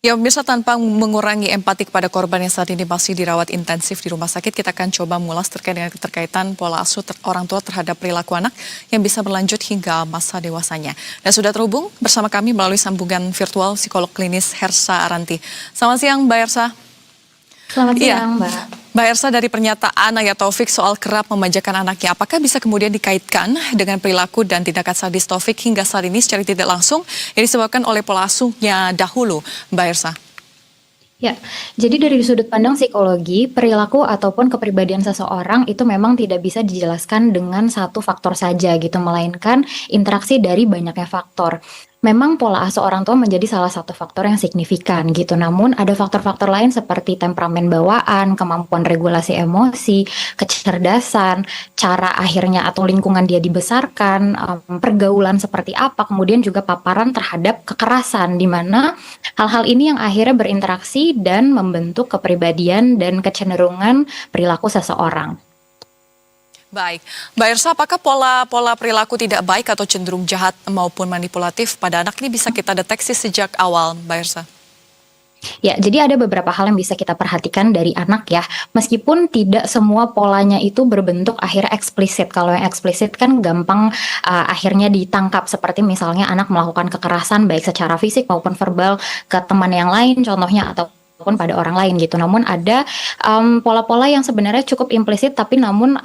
Ya, pemirsa, tanpa mengurangi empati kepada korban yang saat ini masih dirawat intensif di rumah sakit, kita akan coba mengulas terkait dengan keterkaitan pola asuh orang tua terhadap perilaku anak yang bisa berlanjut hingga masa dewasanya. Dan sudah terhubung bersama kami melalui sambungan virtual psikolog klinis Hersa Aranti. Selamat siang, Mbak Hersa. Selamat Iya, siang, Mbak. Mbak Hersa, dari pernyataan Ayah Taufik soal kerap memanjakan anaknya, apakah bisa kemudian dikaitkan dengan perilaku dan tindakan sadis Taufik hingga saat ini secara tidak langsung yang disebabkan oleh pola asuhnya dahulu, Mbak Hersa? Ya, jadi dari sudut pandang psikologi, perilaku ataupun kepribadian seseorang itu memang tidak bisa dijelaskan dengan satu faktor saja gitu, melainkan interaksi dari banyaknya faktor. Memang pola asuh orang tua menjadi salah satu faktor yang signifikan gitu. Namun ada faktor-faktor lain seperti temperamen bawaan, kemampuan regulasi emosi, kecerdasan, cara akhirnya atau lingkungan dia dibesarkan, pergaulan seperti apa, kemudian juga paparan terhadap kekerasan, di mana hal-hal ini yang akhirnya berinteraksi dan membentuk kepribadian dan kecenderungan perilaku seseorang. Baik, Mbak Ersa, apakah pola perilaku tidak baik atau cenderung jahat maupun manipulatif pada anak ini bisa kita deteksi sejak awal, Mbak Ersa? Ya, jadi ada beberapa hal yang bisa kita perhatikan dari anak ya. Meskipun tidak semua polanya itu berbentuk akhirnya eksplisit. Kalau yang eksplisit kan gampang akhirnya ditangkap. Seperti misalnya anak melakukan kekerasan baik secara fisik maupun verbal ke teman yang lain contohnya, ataupun pada orang lain gitu. Namun ada pola-pola yang sebenarnya cukup implisit tapi namun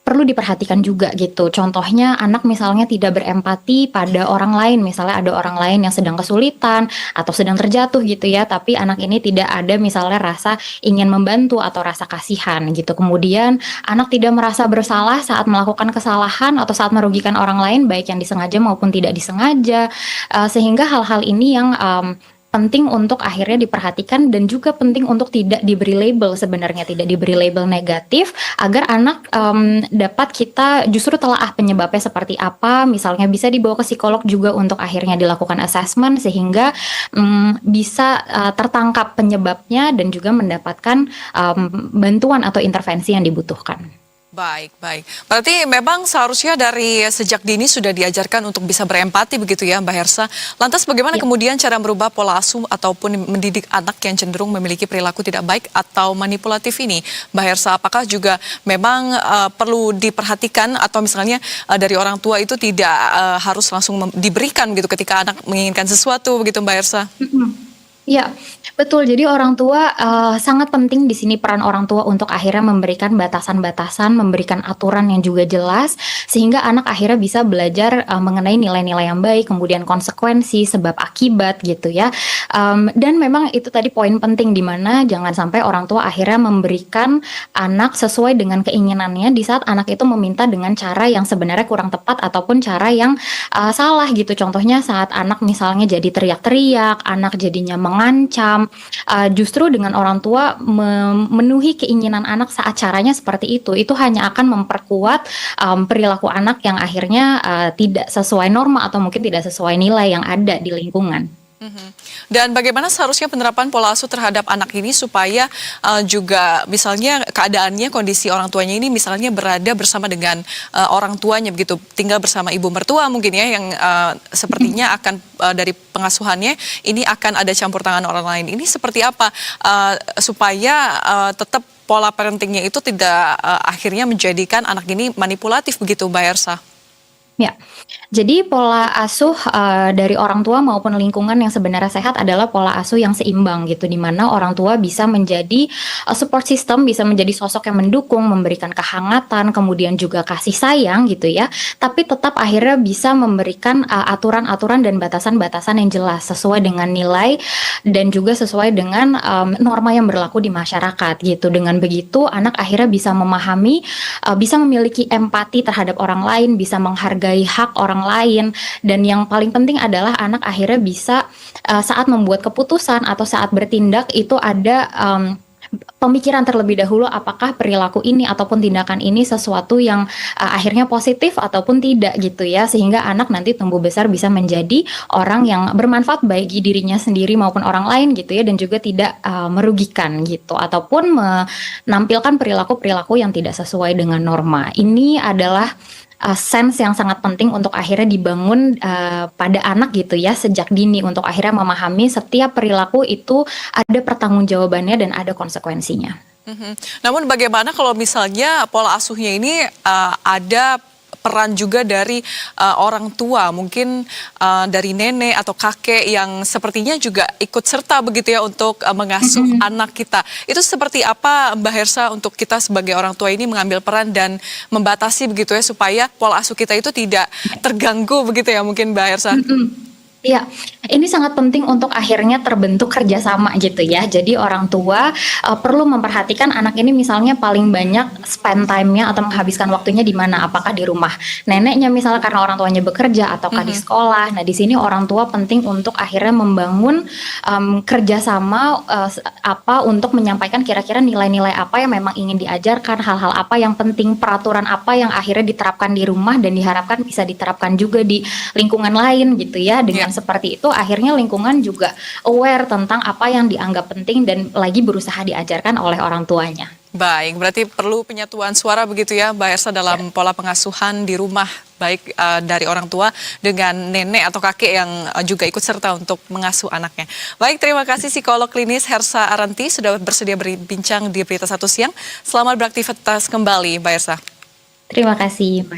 perlu diperhatikan juga gitu. Contohnya anak misalnya tidak berempati pada orang lain, misalnya ada orang lain yang sedang kesulitan atau sedang terjatuh gitu ya, tapi anak ini tidak ada misalnya rasa ingin membantu atau rasa kasihan gitu. Kemudian anak tidak merasa bersalah saat melakukan kesalahan atau saat merugikan orang lain, baik yang disengaja maupun tidak disengaja, sehingga hal-hal ini yang penting untuk akhirnya diperhatikan dan juga penting untuk tidak diberi label, sebenarnya tidak diberi label negatif, agar anak dapat kita justru telaah penyebabnya seperti apa, misalnya bisa dibawa ke psikolog juga untuk akhirnya dilakukan assessment sehingga bisa tertangkap penyebabnya dan juga mendapatkan bantuan atau intervensi yang dibutuhkan. Baik, baik. Berarti memang seharusnya dari sejak dini sudah diajarkan untuk bisa berempati begitu ya, Mbak Hersa. Lantas bagaimana Ya. kemudian cara merubah pola asuh ataupun mendidik anak yang cenderung memiliki perilaku tidak baik atau manipulatif ini, Mbak Hersa? Apakah juga memang perlu diperhatikan atau misalnya dari orang tua itu tidak harus langsung diberikan gitu ketika anak menginginkan sesuatu begitu, Mbak Hersa? Ya, betul. Jadi orang tua sangat penting di sini peran orang tua untuk akhirnya memberikan batasan-batasan, memberikan aturan yang juga jelas, sehingga anak akhirnya bisa belajar mengenai nilai-nilai yang baik, kemudian konsekuensi, sebab akibat gitu ya. Dan memang itu tadi poin penting di mana jangan sampai orang tua akhirnya memberikan anak sesuai dengan keinginannya di saat anak itu meminta dengan cara yang sebenarnya kurang tepat ataupun cara yang salah gitu. Contohnya saat anak misalnya jadi teriak-teriak, anak jadinya mengancam, justru dengan orang tua memenuhi keinginan anak saat caranya seperti itu hanya akan memperkuat perilaku anak yang akhirnya tidak sesuai norma atau mungkin tidak sesuai nilai yang ada di lingkungan. Dan bagaimana seharusnya penerapan pola asuh terhadap anak ini supaya juga misalnya keadaannya, kondisi orang tuanya ini misalnya berada bersama dengan orang tuanya begitu, tinggal bersama ibu mertua mungkin ya yang sepertinya akan dari pengasuhannya ini akan ada campur tangan orang lain. Ini seperti apa supaya tetap pola parentingnya itu tidak akhirnya menjadikan anak ini manipulatif begitu, Mbak Ersa? Ya, jadi pola asuh dari orang tua maupun lingkungan yang sebenarnya sehat adalah pola asuh yang seimbang gitu, di mana orang tua bisa menjadi support system, bisa menjadi sosok yang mendukung, memberikan kehangatan, kemudian juga kasih sayang gitu ya, tapi tetap akhirnya bisa memberikan aturan-aturan dan batasan-batasan yang jelas sesuai dengan nilai dan juga sesuai dengan norma yang berlaku di masyarakat gitu. Dengan begitu anak akhirnya bisa memahami, bisa memiliki empati terhadap orang lain, bisa menghargai hak orang lain, dan yang paling penting adalah anak akhirnya bisa saat membuat keputusan atau saat bertindak itu ada pemikiran terlebih dahulu apakah perilaku ini ataupun tindakan ini sesuatu yang akhirnya positif ataupun tidak gitu ya, sehingga anak nanti tumbuh besar bisa menjadi orang yang bermanfaat bagi dirinya sendiri maupun orang lain gitu ya, dan juga tidak merugikan gitu ataupun menampilkan perilaku-perilaku yang tidak sesuai dengan norma. Ini adalah sense yang sangat penting untuk akhirnya dibangun pada anak gitu ya sejak dini untuk akhirnya memahami setiap perilaku itu ada pertanggungjawabannya dan ada konsekuensinya. Namun bagaimana kalau misalnya pola asuhnya ini ada peran juga dari orang tua, mungkin dari nenek atau kakek yang sepertinya juga ikut serta begitu ya untuk mengasuh anak kita. Itu seperti apa Mbak Hersa untuk kita sebagai orang tua ini mengambil peran dan membatasi begitu ya supaya pola asuh kita itu tidak terganggu begitu ya mungkin Mbak Hersa? Iya, ini sangat penting untuk akhirnya terbentuk kerjasama gitu ya. Jadi orang tua perlu memperhatikan anak ini misalnya paling banyak spend time-nya atau menghabiskan waktunya di mana? Apakah di rumah neneknya misalnya karena orang tuanya bekerja ataukah di sekolah. Nah, di sini orang tua penting untuk akhirnya membangun kerjasama apa untuk menyampaikan kira-kira nilai-nilai apa yang memang ingin diajarkan, hal-hal apa yang penting, peraturan apa yang akhirnya diterapkan di rumah dan diharapkan bisa diterapkan juga di lingkungan lain gitu ya. Dengan seperti itu akhirnya lingkungan juga aware tentang apa yang dianggap penting dan lagi berusaha diajarkan oleh orang tuanya. Baik, berarti perlu penyatuan suara begitu ya Mbak Hersa dalam pola pengasuhan di rumah, baik dari orang tua dengan nenek atau kakek yang juga ikut serta untuk mengasuh anaknya. Baik, terima kasih psikolog klinis Hersa Aranti sudah bersedia berbincang di Berita Satu Siang. Selamat beraktivitas kembali Mbak Hersa. Terima kasih, Mbak.